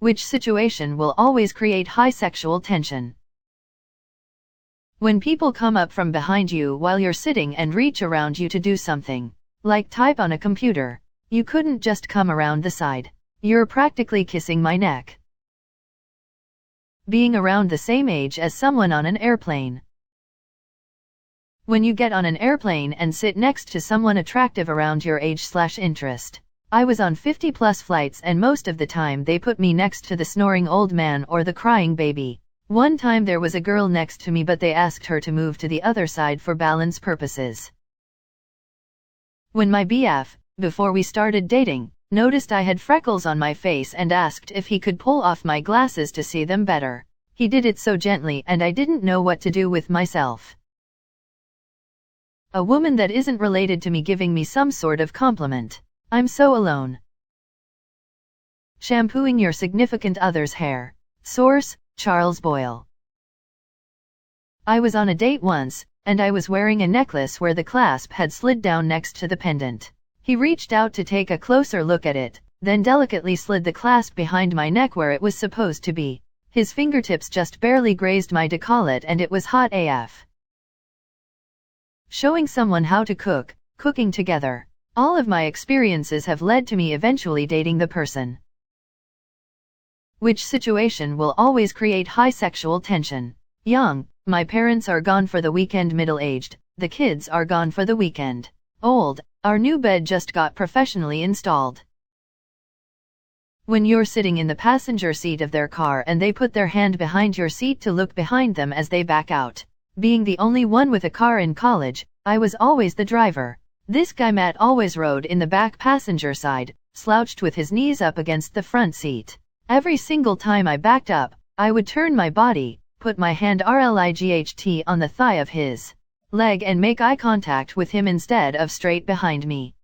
Which situation will always create high sexual tension? When people come up from behind you while you're sitting and reach around you to do something, like type on a computer. You couldn't just come around the side. You're practically kissing my neck. Being around the same age as someone on an airplane. When you get on an airplane and sit next to someone attractive around your age/interest. I was on 50+ flights and most of the time they put me next to the snoring old man or the crying baby. One time there was a girl next to me but they asked her to move to the other side for balance purposes. When my BF, before we started dating, noticed I had freckles on my face and asked if he could pull off my glasses to see them better. He did it so gently and I didn't know what to do with myself. A woman that isn't related to me giving me some sort of compliment. I'm so alone. Shampooing your significant other's hair. Source: Charles Boyle. I was on a date once, and I was wearing a necklace where the clasp had slid down next to the pendant. He reached out to take a closer look at it, then delicately slid the clasp behind my neck where it was supposed to be. His fingertips just barely grazed my décolleté and it was hot AF. Showing someone how to cook, cooking together. All of my experiences have led to me eventually dating the person. Which situation will always create high sexual tension? Young, my parents are gone for the weekend. Middle-aged, the kids are gone for the weekend. Old, our new bed just got professionally installed. When you're sitting in the passenger seat of their car and they put their hand behind your seat to look behind them as they back out. Being the only one with a car in college, I was always the driver. This guy Matt always rode in the back passenger side, slouched with his knees up against the front seat. Every single time I backed up, I would turn my body, put my hand RLIGHT on the thigh of his leg and make eye contact with him instead of straight behind me.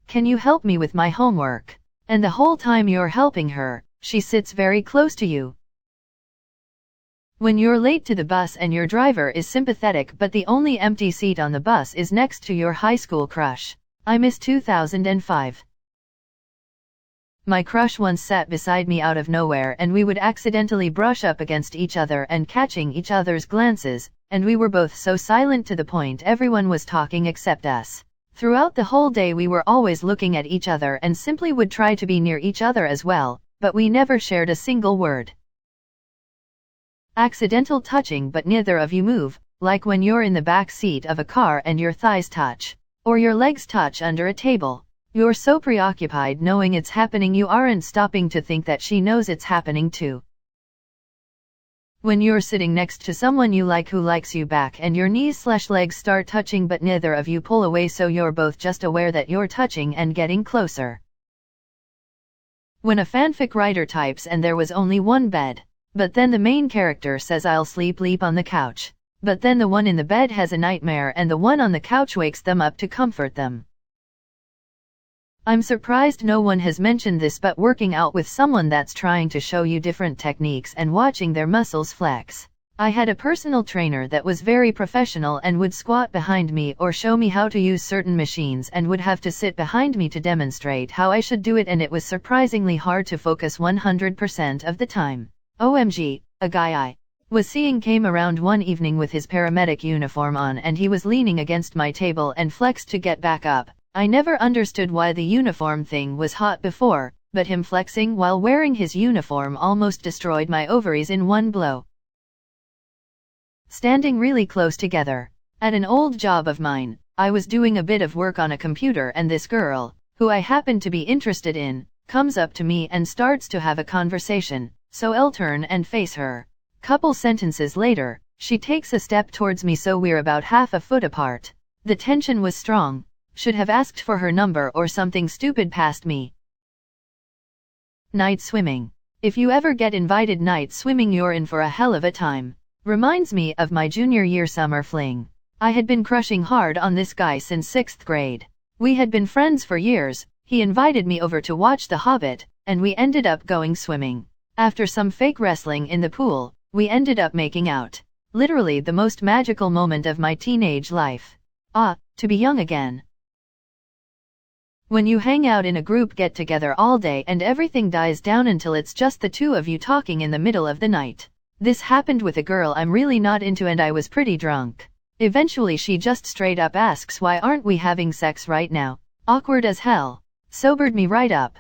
Can you help me with my homework? And the whole time you're helping her, she sits very close to you. When you're late to the bus and your driver is sympathetic but the only empty seat on the bus is next to your high school crush. I miss 2005. My crush once sat beside me out of nowhere and we would accidentally brush up against each other and catching each other's glances, and we were both so silent to the point everyone was talking except us. Throughout the whole day we were always looking at each other and simply would try to be near each other as well, but we never shared a single word. Accidental touching but neither of you move, like when you're in the back seat of a car and your thighs touch, or your legs touch under a table. You're so preoccupied knowing it's happening you aren't stopping to think that she knows it's happening too. When you're sitting next to someone you like who likes you back and your knees/legs start touching but neither of you pull away so you're both just aware that you're touching and getting closer. When a fanfic writer types and there was only one bed, but then the main character says I'll sleep on the couch, but then the one in the bed has a nightmare and the one on the couch wakes them up to comfort them. I'm surprised no one has mentioned this, but working out with someone that's trying to show you different techniques and watching their muscles flex. I had a personal trainer that was very professional and would squat behind me or show me how to use certain machines and would have to sit behind me to demonstrate how I should do it, and it was surprisingly hard to focus 100% of the time. OMG, a guy I was seeing came around one evening with his paramedic uniform on and he was leaning against my table and flexed to get back up. I never understood why the uniform thing was hot before, but him flexing while wearing his uniform almost destroyed my ovaries in one blow. Standing really close together. At an old job of mine, I was doing a bit of work on a computer and this girl, who I happened to be interested in, comes up to me and starts to have a conversation, so I'll turn and face her. Couple sentences later, she takes a step towards me so we're about half a foot apart. The tension was strong. Should have asked for her number or something stupid past me. Night swimming. If you ever get invited night swimming you're in for a hell of a time. Reminds me of my junior year summer fling. I had been crushing hard on this guy since 6th grade. We had been friends for years, he invited me over to watch The Hobbit, and we ended up going swimming. After some fake wrestling in the pool, we ended up making out. Literally the most magical moment of my teenage life. Ah, to be young again. When you hang out in a group get-together all day and everything dies down until it's just the two of you talking in the middle of the night. This happened with a girl I'm really not into and I was pretty drunk. Eventually she just straight up asks, why aren't we having sex right now? Awkward as hell. Sobered me right up.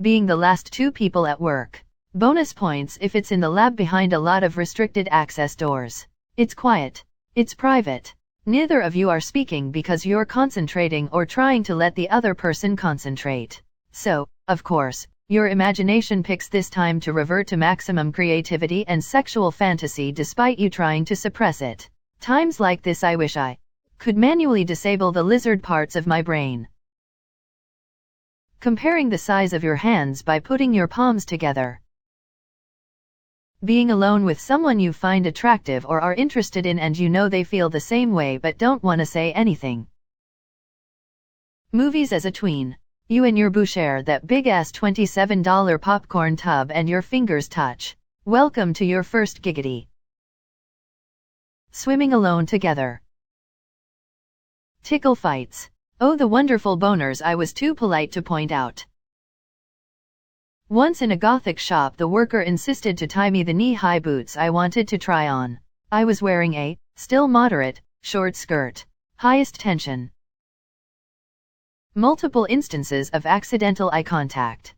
Being the last two people at work. Bonus points if it's in the lab behind a lot of restricted access doors. It's quiet. It's private. Neither of you are speaking because you're concentrating or trying to let the other person concentrate. So, of course, your imagination picks this time to revert to maximum creativity and sexual fantasy despite you trying to suppress it. Times like this I wish I could manually disable the lizard parts of my brain. Comparing the size of your hands by putting your palms together. Being alone with someone you find attractive or are interested in and you know they feel the same way but don't want to say anything. Movies as a tween. You and your boo share that big-ass $27 popcorn tub and your fingers touch. Welcome to your first giggity. Swimming alone together. Tickle fights. Oh, the wonderful boners I was too polite to point out. Once in a gothic shop the worker insisted to tie me the knee-high boots I wanted to try on. I was wearing a, still moderate, short skirt. Highest tension. Multiple instances of accidental eye contact.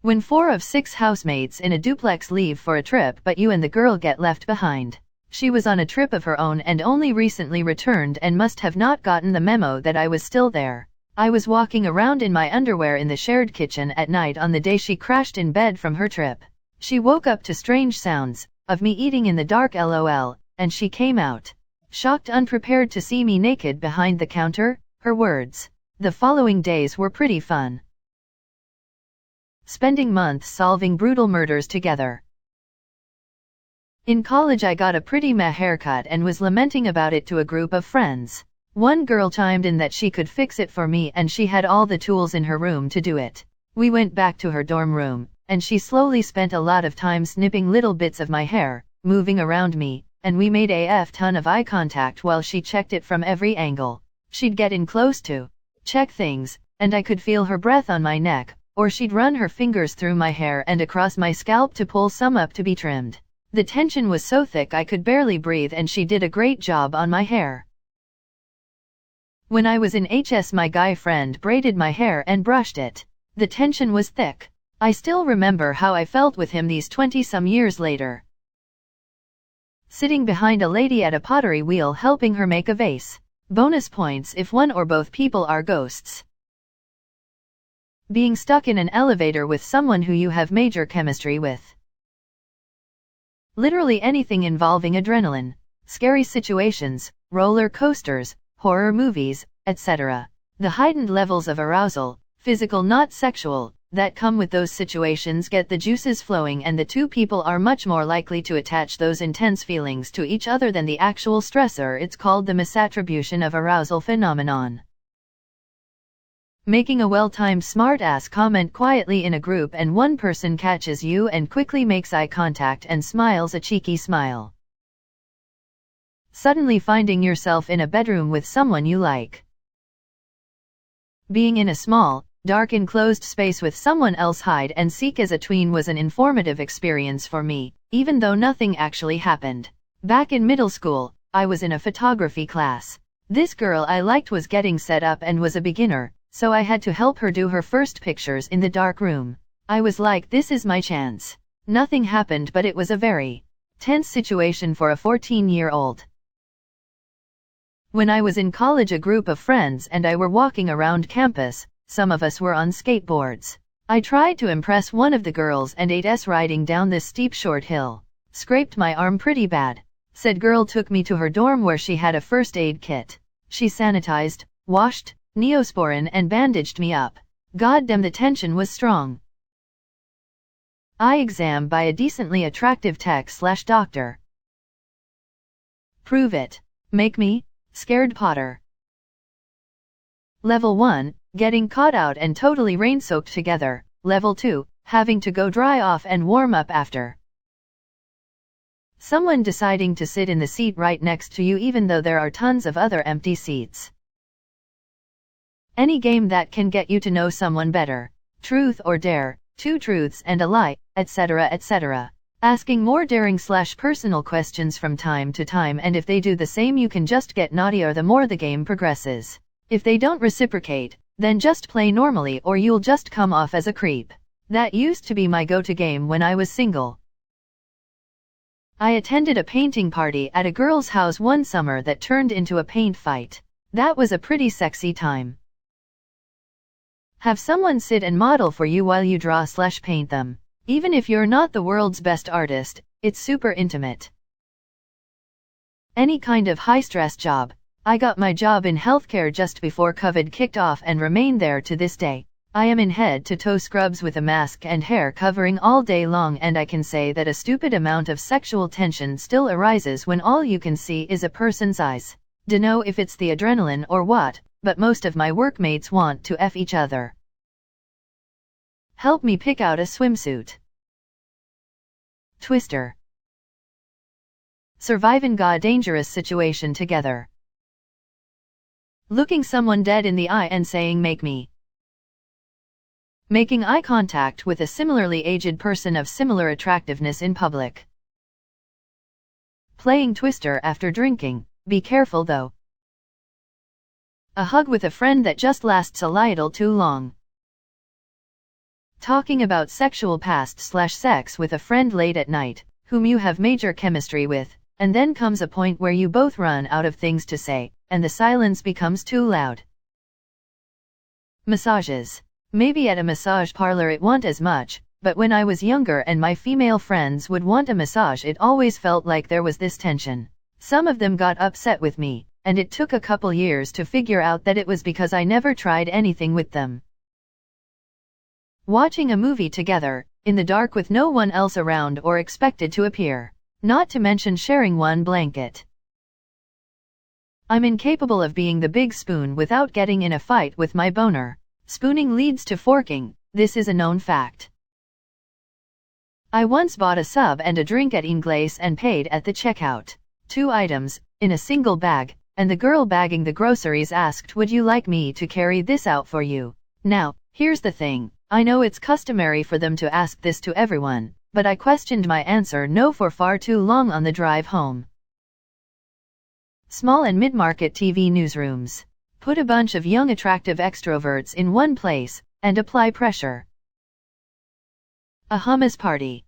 When 4 of 6 housemates in a duplex leave for a trip but you and the girl get left behind. She was on a trip of her own and only recently returned and must have not gotten the memo that I was still there. I was walking around in my underwear in the shared kitchen at night on the day she crashed in bed from her trip. She woke up to strange sounds, of me eating in the dark lol, and she came out. Shocked, unprepared to see me naked behind the counter, her words. The following days were pretty fun. Spending months solving brutal murders together. In college I got a pretty meh haircut and was lamenting about it to a group of friends. One girl chimed in that she could fix it for me and she had all the tools in her room to do it. We went back to her dorm room, and she slowly spent a lot of time snipping little bits of my hair, moving around me, and we made a ton of eye contact while she checked it from every angle. She'd get in close to check things, and I could feel her breath on my neck, or she'd run her fingers through my hair and across my scalp to pull some up to be trimmed. The tension was so thick I could barely breathe and she did a great job on my hair. When I was in HS my guy friend braided my hair and brushed it. The tension was thick. I still remember how I felt with him these 20-some years later. Sitting behind a lady at a pottery wheel helping her make a vase. Bonus points if one or both people are ghosts. Being stuck in an elevator with someone who you have major chemistry with. Literally anything involving adrenaline, scary situations, roller coasters, horror movies, etc. The heightened levels of arousal, physical not sexual, that come with those situations get the juices flowing and the two people are much more likely to attach those intense feelings to each other than the actual stressor. It's called the misattribution of arousal phenomenon. Making a well-timed smart-ass comment quietly in a group and one person catches you and quickly makes eye contact and smiles a cheeky smile. Suddenly finding yourself in a bedroom with someone you like. Being in a small, dark enclosed space with someone else hide and seek as a tween was an informative experience for me, even though nothing actually happened. Back in middle school, I was in a photography class. This girl I liked was getting set up and was a beginner, so I had to help her do her first pictures in the dark room. I was like, this is my chance. Nothing happened, but it was a very tense situation for a 14-year-old. When I was in college, a group of friends and I were walking around campus. Some of us were on skateboards. I tried to impress one of the girls and ate riding down this steep short hill. Scraped my arm pretty bad. Said girl took me to her dorm where she had a first aid kit. She sanitized, washed, Neosporin and bandaged me up. Goddamn, the tension was strong. Eye exam by a decently attractive tech/doctor. Prove it. Make me scared Potter. Level 1, getting caught out and totally rain-soaked together. Level 2, having to go dry off and warm up after. Someone deciding to sit in the seat right next to you even though there are tons of other empty seats. Any game that can get you to know someone better. Truth or dare, 2 truths and a lie, etc. etc. Asking more daring/personal questions from time to time, and if they do the same you can just get naughtier the more the game progresses. If they don't reciprocate, then just play normally or you'll just come off as a creep. That used to be my go-to game when I was single. I attended a painting party at a girl's house one summer that turned into a paint fight. That was a pretty sexy time. Have someone sit and model for you while you draw/paint them. Even if you're not the world's best artist, it's super intimate. Any kind of high-stress job. I got my job in healthcare just before COVID kicked off and remained there to this day. I am in head-to-toe scrubs with a mask and hair covering all day long, and I can say that a stupid amount of sexual tension still arises when all you can see is a person's eyes. Dunno if it's the adrenaline or what, but most of my workmates want to F each other. Help me pick out a swimsuit. Twister. Surviving a dangerous situation together. Looking someone dead in the eye and saying "make me." Making eye contact with a similarly aged person of similar attractiveness in public. Playing Twister after drinking. Be careful though. A hug with a friend that just lasts a little too long. Talking about sexual past/sex with a friend late at night, whom you have major chemistry with, and then comes a point where you both run out of things to say, and the silence becomes too loud. Massages. Maybe at a massage parlor it wa'n't as much, but when I was younger and my female friends would want a massage it always felt like there was this tension. Some of them got upset with me, and it took a couple years to figure out that it was because I never tried anything with them. Watching a movie together, in the dark with no one else around or expected to appear. Not to mention sharing one blanket. I'm incapable of being the big spoon without getting in a fight with my boner. Spooning leads to forking, this is a known fact. I once bought a sub and a drink at Ingles and paid at the checkout. 2 items, in a single bag, and the girl bagging the groceries asked, "Would you like me to carry this out for you?" Now, here's the thing. I know it's customary for them to ask this to everyone, but I questioned my answer no for far too long on the drive home. Small and mid-market TV newsrooms. Put a bunch of young attractive extroverts in one place, and apply pressure. A hummus party.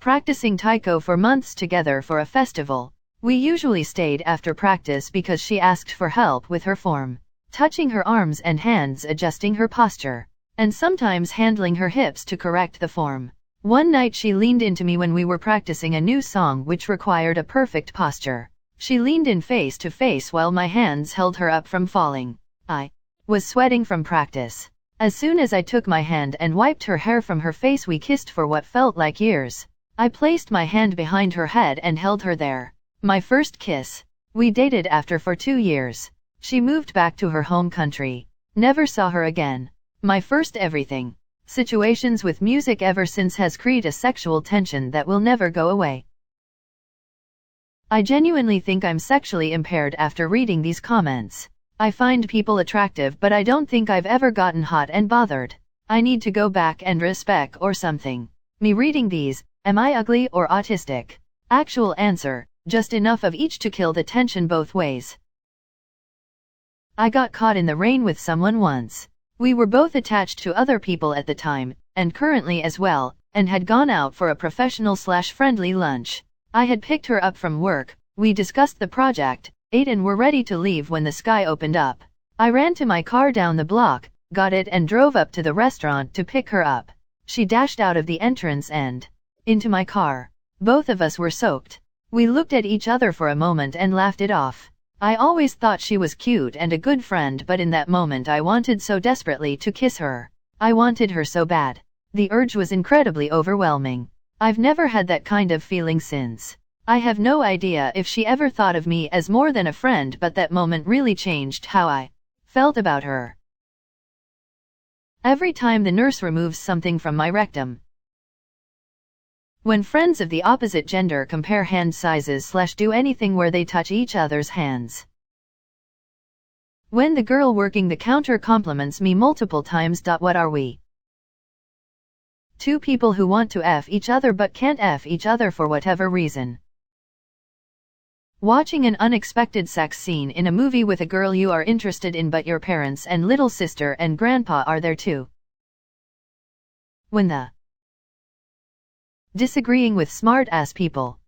Practicing taiko for months together for a festival. We usually stayed after practice because she asked for help with her form. Touching her arms and hands, adjusting her posture, and sometimes handling her hips to correct the form. One night she leaned into me when we were practicing a new song which required a perfect posture. She leaned in face to face while my hands held her up from falling. I was sweating from practice. As soon as I took my hand and wiped her hair from her face, we kissed for what felt like years. I placed my hand behind her head and held her there. My first kiss. We dated after for 2 years. She moved back to her home country. Never saw her again. My first everything. Situations with music ever since has created a sexual tension that will never go away. I genuinely think I'm sexually impaired after reading these comments. I find people attractive, but I don't think I've ever gotten hot and bothered. I need to go back and respec or something. Me reading these, am I ugly or autistic? Actual answer, just enough of each to kill the tension both ways. I got caught in the rain with someone once. We were both attached to other people at the time, and currently as well, and had gone out for a professional/friendly lunch. I had picked her up from work, we discussed the project, ate and were ready to leave when the sky opened up. I ran to my car down the block, got it and drove up to the restaurant to pick her up. She dashed out of the entrance and into my car. Both of us were soaked. We looked at each other for a moment and laughed it off. I always thought she was cute and a good friend, but in that moment I wanted so desperately to kiss her. I wanted her so bad. The urge was incredibly overwhelming. I've never had that kind of feeling since. I have no idea if she ever thought of me as more than a friend, but that moment really changed how I felt about her. Every time the nurse removes something from my rectum. When friends of the opposite gender compare hand sizes / do anything where they touch each other's hands. When the girl working the counter compliments me multiple times. What are we? Two people who want to F each other but can't F each other for whatever reason. Watching an unexpected sex scene in a movie with a girl you are interested in but your parents and little sister and grandpa are there too. When the disagreeing with smart-ass people.